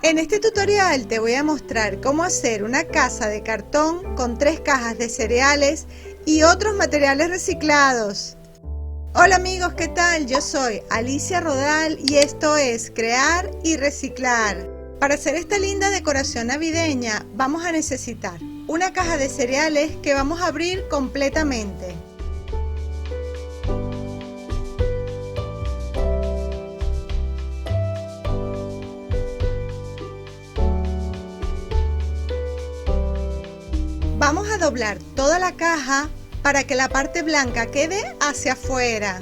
En este tutorial te voy a mostrar cómo hacer una casa de cartón con 3 cajas de cereales y otros materiales reciclados. Hola amigos, ¿qué tal? Yo soy Alicia Rodal y esto es Crear y Reciclar. Para hacer esta linda decoración navideña vamos a necesitar una caja de cereales que vamos a abrir completamente. Vamos a doblar toda la caja para que la parte blanca quede hacia afuera.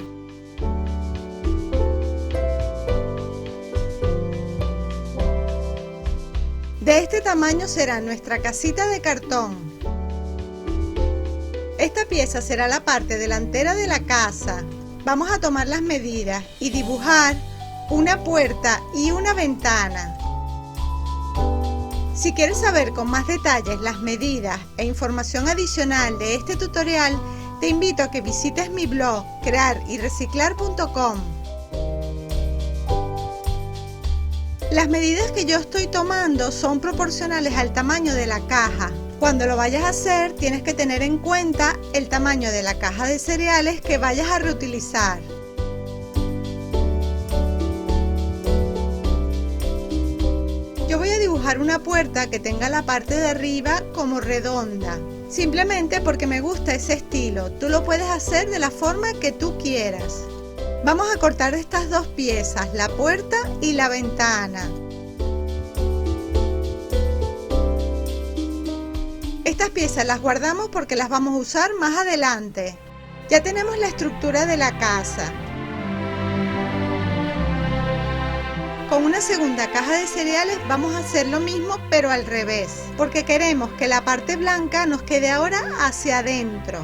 De este tamaño será nuestra casita de cartón. Esta pieza será la parte delantera de la casa. Vamos a tomar las medidas y dibujar una puerta y una ventana. Si quieres saber con más detalles las medidas e información adicional de este tutorial, te invito a que visites mi blog crearyreciclar.com. Las medidas que yo estoy tomando son proporcionales al tamaño de la caja. Cuando lo vayas a hacer, tienes que tener en cuenta el tamaño de la caja de cereales que vayas a reutilizar. Yo voy a dibujar una puerta que tenga la parte de arriba como redonda, simplemente porque me gusta ese estilo. Tú lo puedes hacer de la forma que tú quieras. Vamos a cortar estas dos piezas, la puerta y la ventana. Estas piezas las guardamos porque las vamos a usar más adelante. Ya tenemos la estructura de la casa. Con una segunda caja de cereales vamos a hacer lo mismo pero al revés, porque queremos que la parte blanca nos quede ahora hacia adentro.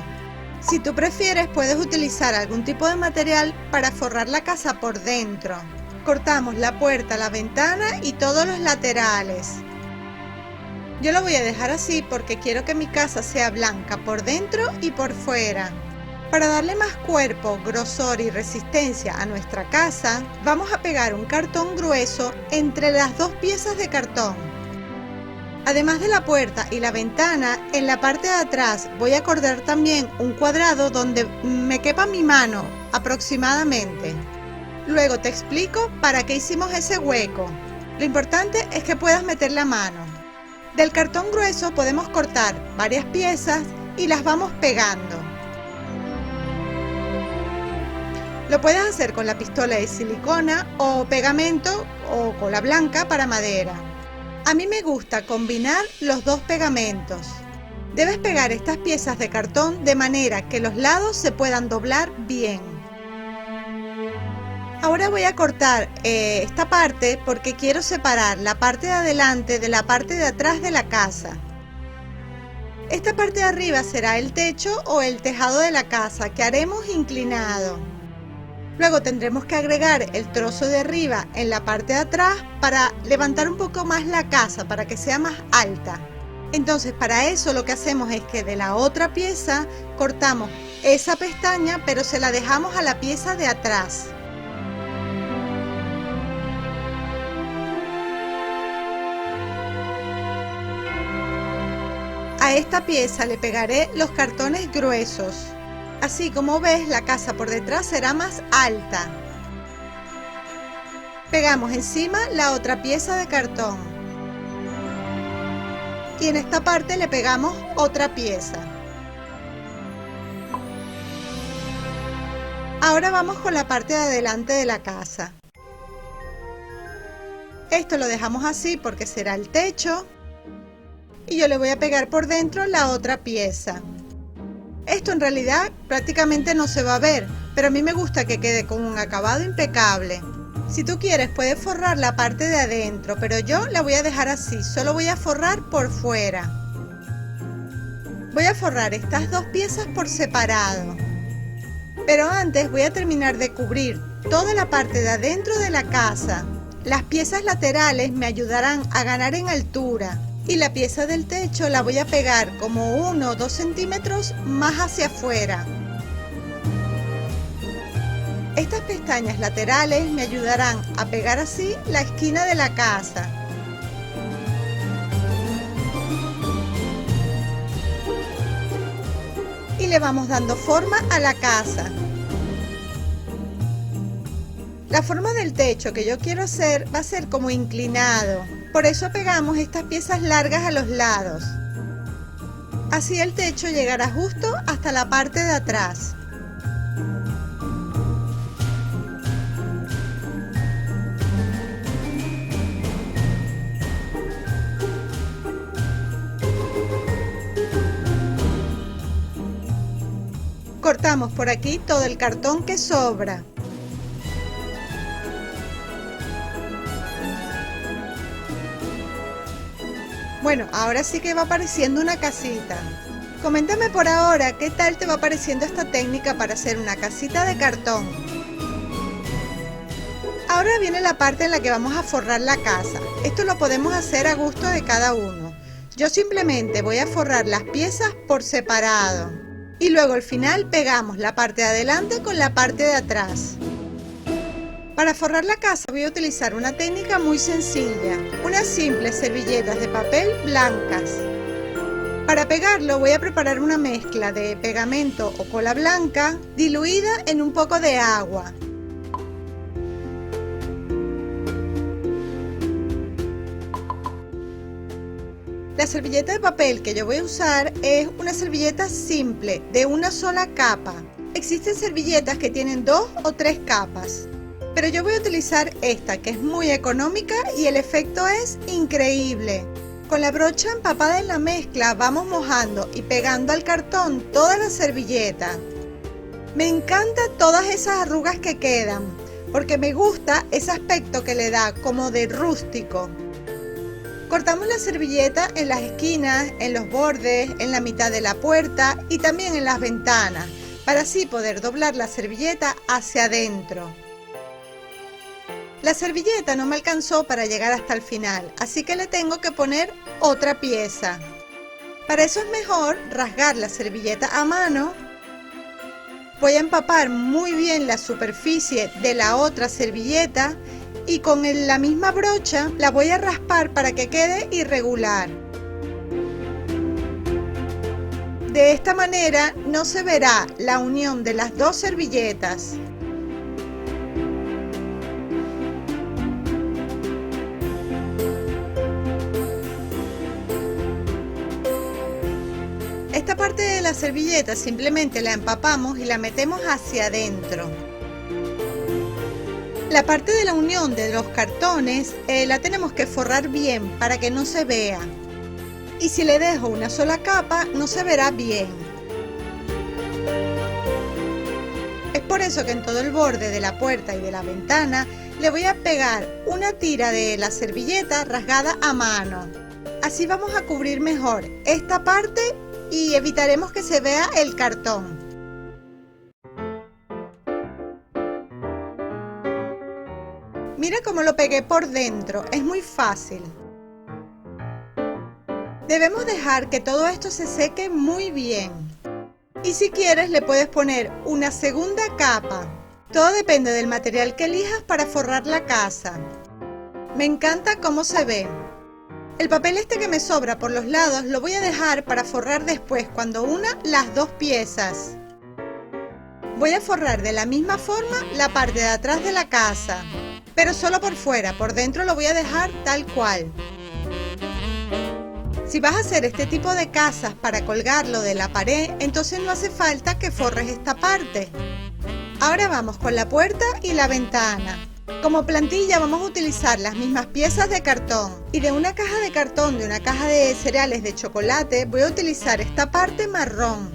Si tú prefieres, puedes utilizar algún tipo de material para forrar la casa por dentro. Cortamos la puerta, la ventana y todos los laterales. Yo lo voy a dejar así porque quiero que mi casa sea blanca por dentro y por fuera. Para darle más cuerpo, grosor y resistencia a nuestra casa, vamos a pegar un cartón grueso entre las dos piezas de cartón. Además de la puerta y la ventana, en la parte de atrás voy a cortar también un cuadrado donde me quepa mi mano aproximadamente. Luego te explico para qué hicimos ese hueco. Lo importante es que puedas meter la mano. Del cartón grueso podemos cortar varias piezas y las vamos pegando. Lo puedes hacer con la pistola de silicona o pegamento o cola blanca para madera. A mí me gusta combinar los dos pegamentos. Debes pegar estas piezas de cartón de manera que los lados se puedan doblar bien. Ahora voy a cortar esta parte porque quiero separar la parte de adelante de la parte de atrás de la casa. Esta parte de arriba será el techo o el tejado de la casa que haremos inclinado. Luego tendremos que agregar el trozo de arriba en la parte de atrás para levantar un poco más la casa, para que sea más alta. Entonces para eso lo que hacemos es que de la otra pieza cortamos esa pestaña, pero se la dejamos a la pieza de atrás. A esta pieza le pegaré los cartones gruesos. Así como ves, la casa por detrás será más alta. Pegamos encima la otra pieza de cartón. Y en esta parte le pegamos otra pieza. Ahora vamos con la parte de adelante de la casa. Esto lo dejamos así porque será el techo. Y yo le voy a pegar por dentro la otra pieza. Esto en realidad prácticamente no se va a ver, pero a mí me gusta que quede con un acabado impecable. Si tú quieres puedes forrar la parte de adentro, pero yo la voy a dejar así, solo voy a forrar por fuera. Voy a forrar estas dos piezas por separado. Pero antes voy a terminar de cubrir toda la parte de adentro de la casa. Las piezas laterales me ayudarán a ganar en altura. Y la pieza del techo la voy a pegar como 1 o 2 centímetros más hacia afuera. Estas pestañas laterales me ayudarán a pegar así la esquina de la casa. y le vamos dando forma a la casa. La forma del techo que yo quiero hacer va a ser como inclinado, por eso pegamos estas piezas largas a los lados. Así el techo llegará justo hasta la parte de atrás. Cortamos por aquí todo el cartón que sobra. Bueno, ahora sí que va apareciendo una casita. Coméntame por ahora qué tal te va pareciendo esta técnica para hacer una casita de cartón. Ahora viene la parte en la que vamos a forrar la casa. Esto lo podemos hacer a gusto de cada uno. Yo simplemente voy a forrar las piezas por separado. Y luego al final pegamos la parte de adelante con la parte de atrás. Para forrar la casa voy a utilizar una técnica muy sencilla, unas simples servilletas de papel blancas. Para pegarlo voy a preparar una mezcla de pegamento o cola blanca diluida en un poco de agua. La servilleta de papel que yo voy a usar es una servilleta simple de una sola capa. Existen servilletas que tienen 2 o 3 capas. Pero yo voy a utilizar esta que es muy económica y el efecto es increíble. Con la brocha empapada en la mezcla vamos mojando y pegando al cartón toda la servilleta. Me encantan todas esas arrugas que quedan porque me gusta ese aspecto que le da como de rústico. Cortamos la servilleta en las esquinas, en los bordes, en la mitad de la puerta y también en las ventanas para así poder doblar la servilleta hacia adentro. La servilleta no me alcanzó para llegar hasta el final, así que le tengo que poner otra pieza. Para eso es mejor rasgar la servilleta a mano. Voy a empapar muy bien la superficie de la otra servilleta y con la misma brocha la voy a raspar para que quede irregular. De esta manera no se verá la unión de las dos servilletas. Esta parte de la servilleta simplemente la empapamos y la metemos hacia adentro. La parte de la unión de los cartones la tenemos que forrar bien para que no se vea. Y si le dejo una sola capa no se verá bien. Es por eso que en todo el borde de la puerta y de la ventana le voy a pegar una tira de la servilleta rasgada a mano. Así vamos a cubrir mejor esta parte y evitaremos que se vea el cartón. Mira cómo lo pegué por dentro, es muy fácil. Debemos dejar que todo esto se seque muy bien. Y si quieres le puedes poner una segunda capa. Todo depende del material que elijas para forrar la casa. Me encanta cómo se ve. El papel este que me sobra por los lados lo voy a dejar para forrar después cuando una las dos piezas. Voy a forrar de la misma forma la parte de atrás de la casa, pero solo por fuera, por dentro lo voy a dejar tal cual. Si vas a hacer este tipo de casas para colgarlo de la pared, entonces no hace falta que forres esta parte. Ahora vamos con la puerta y la ventana. Como plantilla vamos a utilizar las mismas piezas de cartón y de una caja de cartón de una caja de cereales de chocolate voy a utilizar esta parte marrón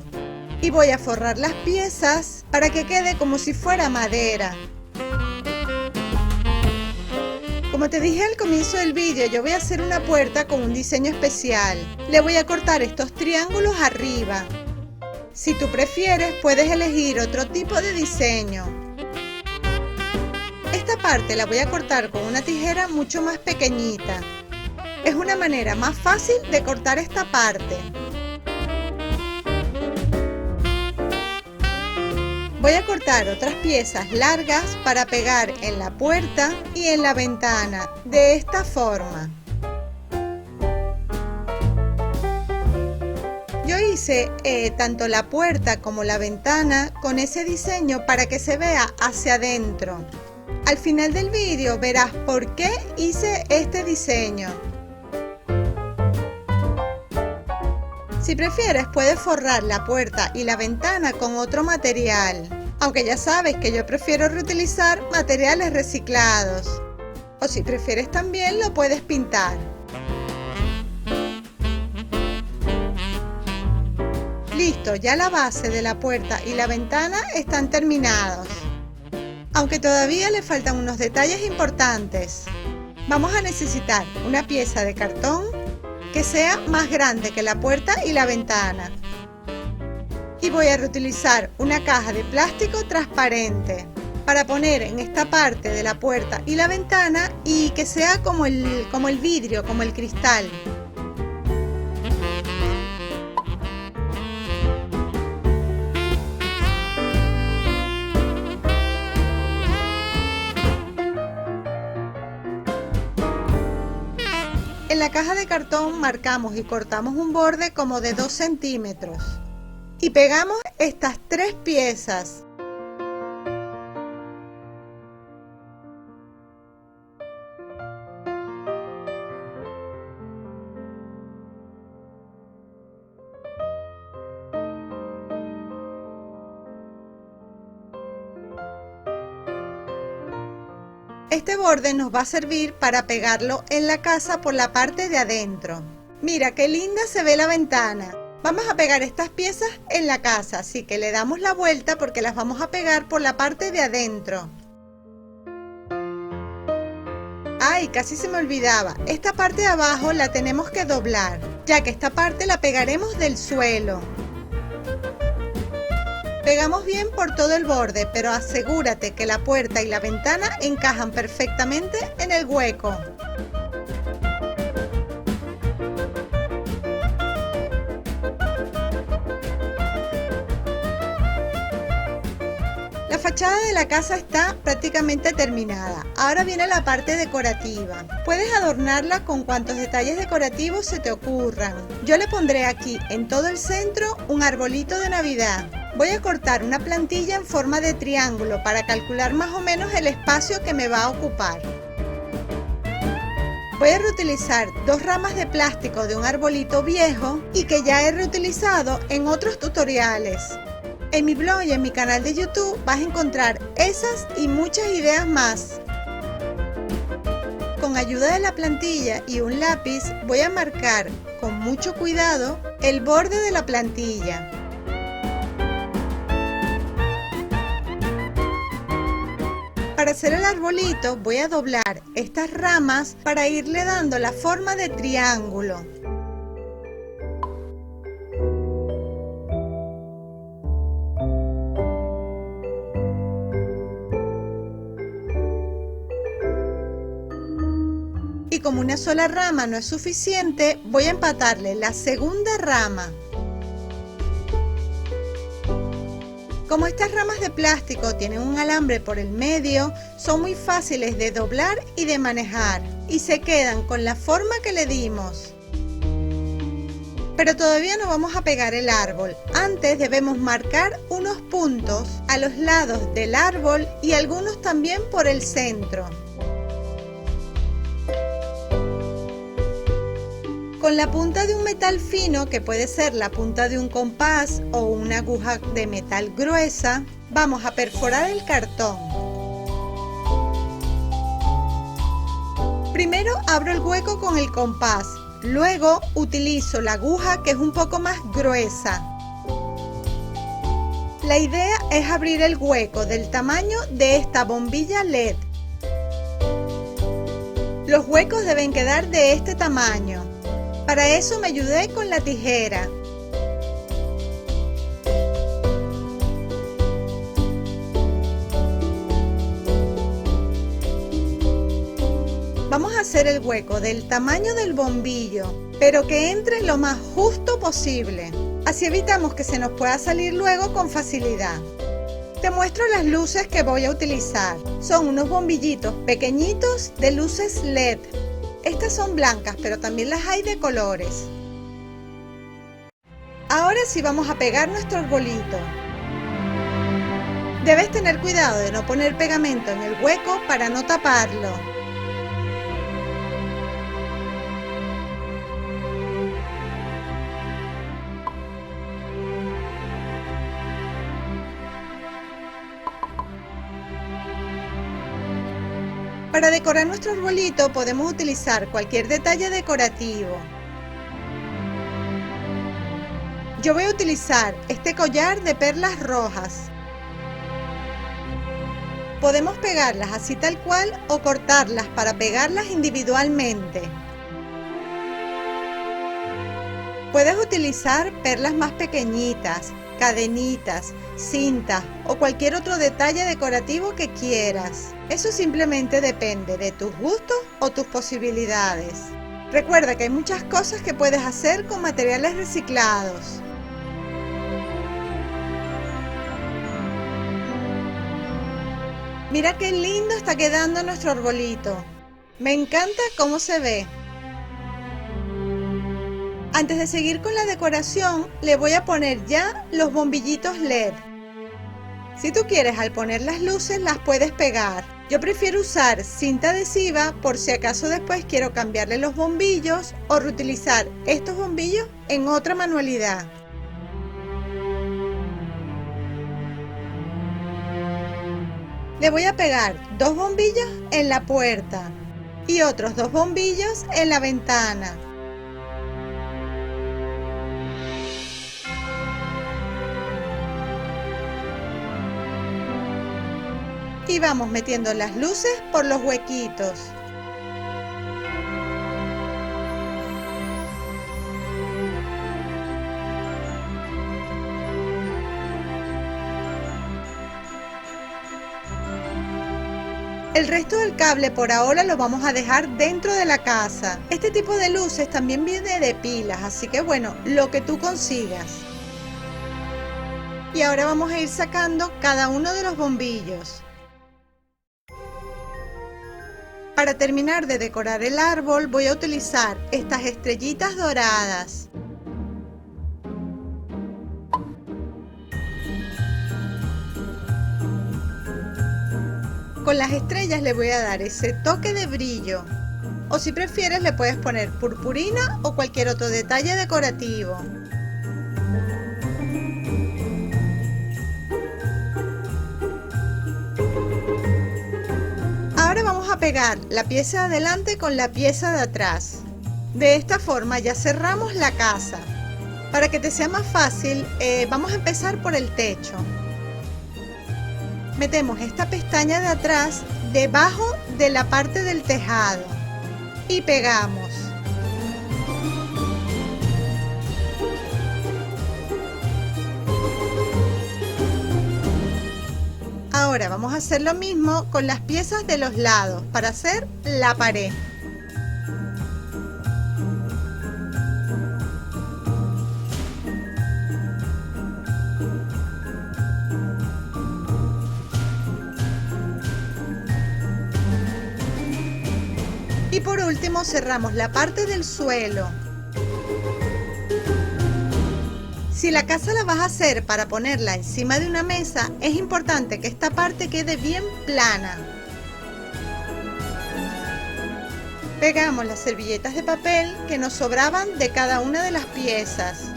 y voy a forrar las piezas para que quede como si fuera madera. Como te dije al comienzo del vídeo, yo voy a hacer una puerta con un diseño especial. Le voy a cortar estos triángulos arriba. Si tú prefieres puedes elegir otro tipo de diseño. Esta parte la voy a cortar con una tijera mucho más pequeñita. Es una manera más fácil de cortar esta parte. Voy a cortar otras piezas largas para pegar en la puerta y en la ventana, de esta forma. Yo hice tanto la puerta como la ventana con ese diseño para que se vea hacia adentro. Al final del vídeo verás por qué hice este diseño. Si prefieres, puedes forrar la puerta y la ventana con otro material, aunque ya sabes que yo prefiero reutilizar materiales reciclados. O si prefieres también lo puedes pintar. Listo, ya la base de la puerta y la ventana están terminados. Aunque todavía le faltan unos detalles importantes. Vamos a necesitar una pieza de cartón que sea más grande que la puerta y la ventana. Y voy a reutilizar una caja de plástico transparente para poner en esta parte de la puerta y la ventana y que sea como el vidrio, como el cristal. En la caja de cartón marcamos y cortamos un borde como de 2 centímetros y pegamos estas 3 piezas. Este borde nos va a servir para pegarlo en la casa por la parte de adentro. Mira qué linda se ve la ventana. Vamos a pegar estas piezas en la casa, así que le damos la vuelta porque las vamos a pegar por la parte de adentro. ¡Ay! Casi se me olvidaba. Esta parte de abajo la tenemos que doblar, ya que esta parte la pegaremos del suelo. Pegamos bien por todo el borde, pero asegúrate que la puerta y la ventana encajan perfectamente en el hueco. La fachada de la casa está prácticamente terminada. Ahora viene la parte decorativa. Puedes adornarla con cuantos detalles decorativos se te ocurran. Yo le pondré aquí en todo el centro un arbolito de Navidad. Voy a cortar una plantilla en forma de triángulo para calcular más o menos el espacio que me va a ocupar. Voy a reutilizar 2 ramas de plástico de un arbolito viejo y que ya he reutilizado en otros tutoriales. En mi blog y en mi canal de YouTube vas a encontrar esas y muchas ideas más. Con ayuda de la plantilla y un lápiz voy a marcar con mucho cuidado el borde de la plantilla. Para hacer el arbolito voy a doblar estas ramas para irle dando la forma de triángulo. Y como una sola rama no es suficiente, voy a empatarle la segunda rama. Como estas ramas de plástico tienen un alambre por el medio, son muy fáciles de doblar y de manejar y se quedan con la forma que le dimos. Pero todavía no vamos a pegar el árbol. Antes debemos marcar unos puntos a los lados del árbol y algunos también por el centro. Con la punta de un metal fino, que puede ser la punta de un compás o una aguja de metal gruesa, vamos a perforar el cartón. Primero abro el hueco con el compás, luego utilizo la aguja que es un poco más gruesa. La idea es abrir el hueco del tamaño de esta bombilla LED. Los huecos deben quedar de este tamaño. Para eso me ayudé con la tijera. Vamos a hacer el hueco del tamaño del bombillo, pero que entre lo más justo posible. Así evitamos que se nos pueda salir luego con facilidad. Te muestro las luces que voy a utilizar. Son unos bombillitos pequeñitos de luces LED. Estas son blancas, pero también las hay de colores. Ahora sí vamos a pegar nuestro arbolito. Debes tener cuidado de no poner pegamento en el hueco para no taparlo. Para decorar nuestro arbolito podemos utilizar cualquier detalle decorativo. Yo voy a utilizar este collar de perlas rojas. Podemos pegarlas así tal cual o cortarlas para pegarlas individualmente. Puedes utilizar perlas más pequeñitas, cadenitas, cintas o cualquier otro detalle decorativo que quieras. Eso simplemente depende de tus gustos o tus posibilidades. Recuerda que hay muchas cosas que puedes hacer con materiales reciclados. Mira qué lindo está quedando nuestro arbolito. Me encanta cómo se ve. Antes de seguir con la decoración, le voy a poner ya los bombillitos LED. Si tú quieres al poner las luces, las puedes pegar. Yo prefiero usar cinta adhesiva por si acaso después quiero cambiarle los bombillos o reutilizar estos bombillos en otra manualidad. Le voy a pegar 2 bombillos en la puerta y otros 2 bombillos en la ventana. Y vamos metiendo las luces por los huequitos. El resto del cable por ahora lo vamos a dejar dentro de la casa. Este tipo de luces también viene de pilas, así que bueno, lo que tú consigas. Y ahora vamos a ir sacando cada uno de los bombillos. Para terminar de decorar el árbol voy a utilizar estas estrellitas doradas. Con las estrellas le voy a dar ese toque de brillo. O si prefieres le puedes poner purpurina o cualquier otro detalle decorativo. Ahora vamos a pegar la pieza de adelante con la pieza de atrás. De esta forma ya cerramos la casa. Para que te sea más fácil, vamos a empezar por el techo. Metemos esta pestaña de atrás debajo de la parte del tejado y pegamos. Ahora vamos a hacer lo mismo con las piezas de los lados para hacer la pared. Y por último cerramos la parte del suelo. Si la casa la vas a hacer para ponerla encima de una mesa, es importante que esta parte quede bien plana. Pegamos las servilletas de papel que nos sobraban de cada una de las piezas.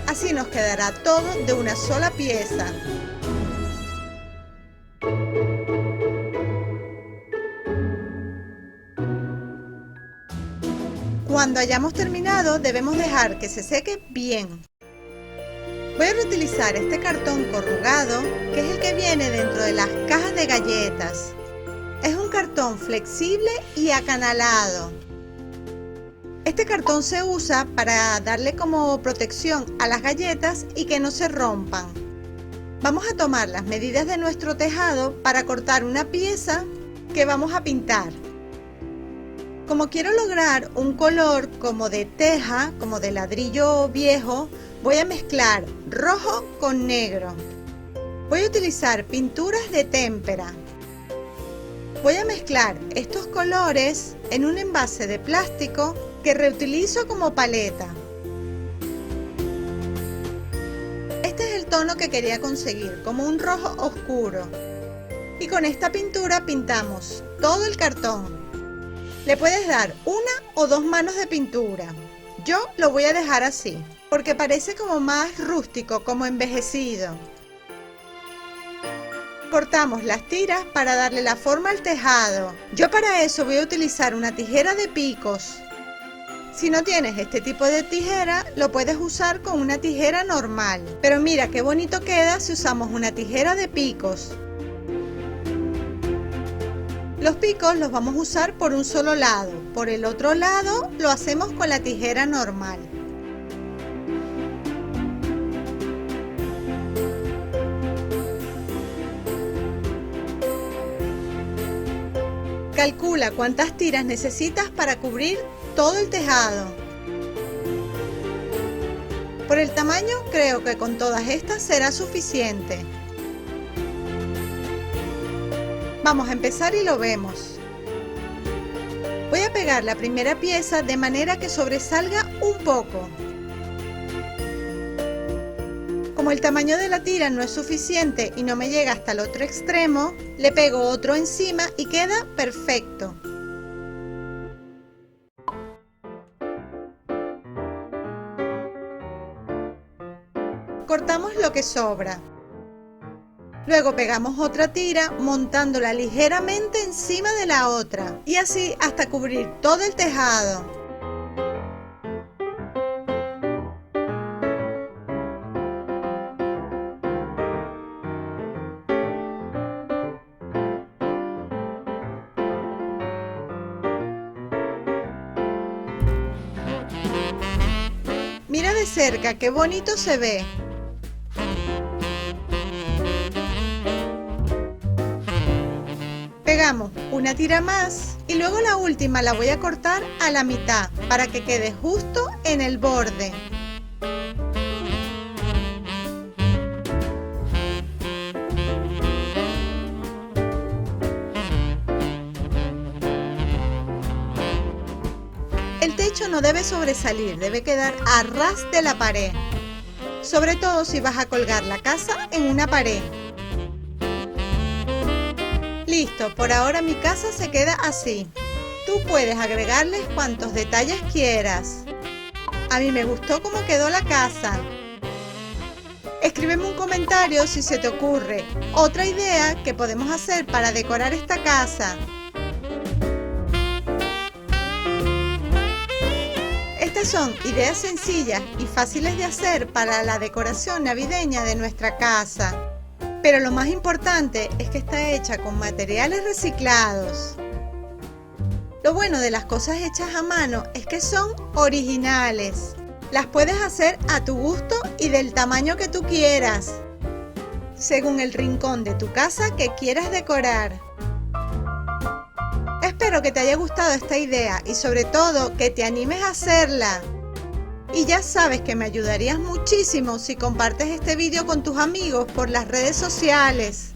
Así nos quedará todo de una sola pieza. Cuando hayamos terminado debemos dejar que se seque bien. Voy a reutilizar este cartón corrugado que es el que viene dentro de las cajas de galletas. Es un cartón flexible y acanalado. Este cartón se usa para darle como protección a las galletas y que no se rompan. Vamos a tomar las medidas de nuestro tejado para cortar una pieza que vamos a pintar. Como quiero lograr un color como de teja, como de ladrillo viejo, voy a mezclar rojo con negro. Voy a utilizar pinturas de témpera. Voy a mezclar estos colores en un envase de plástico que reutilizo como paleta. Este es el tono que quería conseguir, como un rojo oscuro. Y con esta pintura pintamos todo el cartón. Le puedes dar una o dos manos de pintura. Yo lo voy a dejar así, porque parece como más rústico, como envejecido. Cortamos las tiras para darle la forma al tejado. Yo para eso voy a utilizar una tijera de picos. Si no tienes este tipo de tijera, lo puedes usar con una tijera normal. Pero mira qué bonito queda si usamos una tijera de picos. Los picos los vamos a usar por un solo lado. Por el otro lado lo hacemos con la tijera normal. Calcula cuántas tiras necesitas para cubrir todo el tejado. Por el tamaño creo que con todas estas será suficiente. Vamos a empezar y lo vemos. Voy a pegar la primera pieza de manera que sobresalga un poco. Como el tamaño de la tira no es suficiente y no me llega hasta el otro extremo, le pego otro encima y queda perfecto. Cortamos lo que sobra. Luego pegamos otra tira montándola ligeramente encima de la otra y así hasta cubrir todo el tejado. Mira de cerca qué bonito se ve. Pegamos una tira más y luego la última la voy a cortar a la mitad para que quede justo en el borde. El techo no debe sobresalir, debe quedar a ras de la pared, sobre todo si vas a colgar la casa en una pared. Listo, por ahora mi casa se queda así. Tú puedes agregarles cuantos detalles quieras. A mí me gustó cómo quedó la casa. Escríbeme un comentario si se te ocurre otra idea que podemos hacer para decorar esta casa. Estas son ideas sencillas y fáciles de hacer para la decoración navideña de nuestra casa. Pero lo más importante es que está hecha con materiales reciclados. Lo bueno de las cosas hechas a mano es que son originales. Las puedes hacer a tu gusto y del tamaño que tú quieras, según el rincón de tu casa que quieras decorar. Espero que te haya gustado esta idea y sobre todo que te animes a hacerla. Y ya sabes que me ayudarías muchísimo si compartes este vídeo con tus amigos por las redes sociales.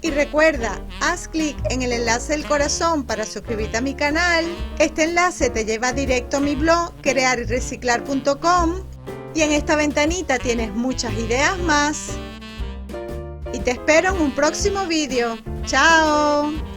Y recuerda, haz clic en el enlace del corazón para suscribirte a mi canal. Este enlace te lleva directo a mi blog crearyreciclar.com y en esta ventanita tienes muchas ideas más. Y te espero en un próximo vídeo. ¡Chao!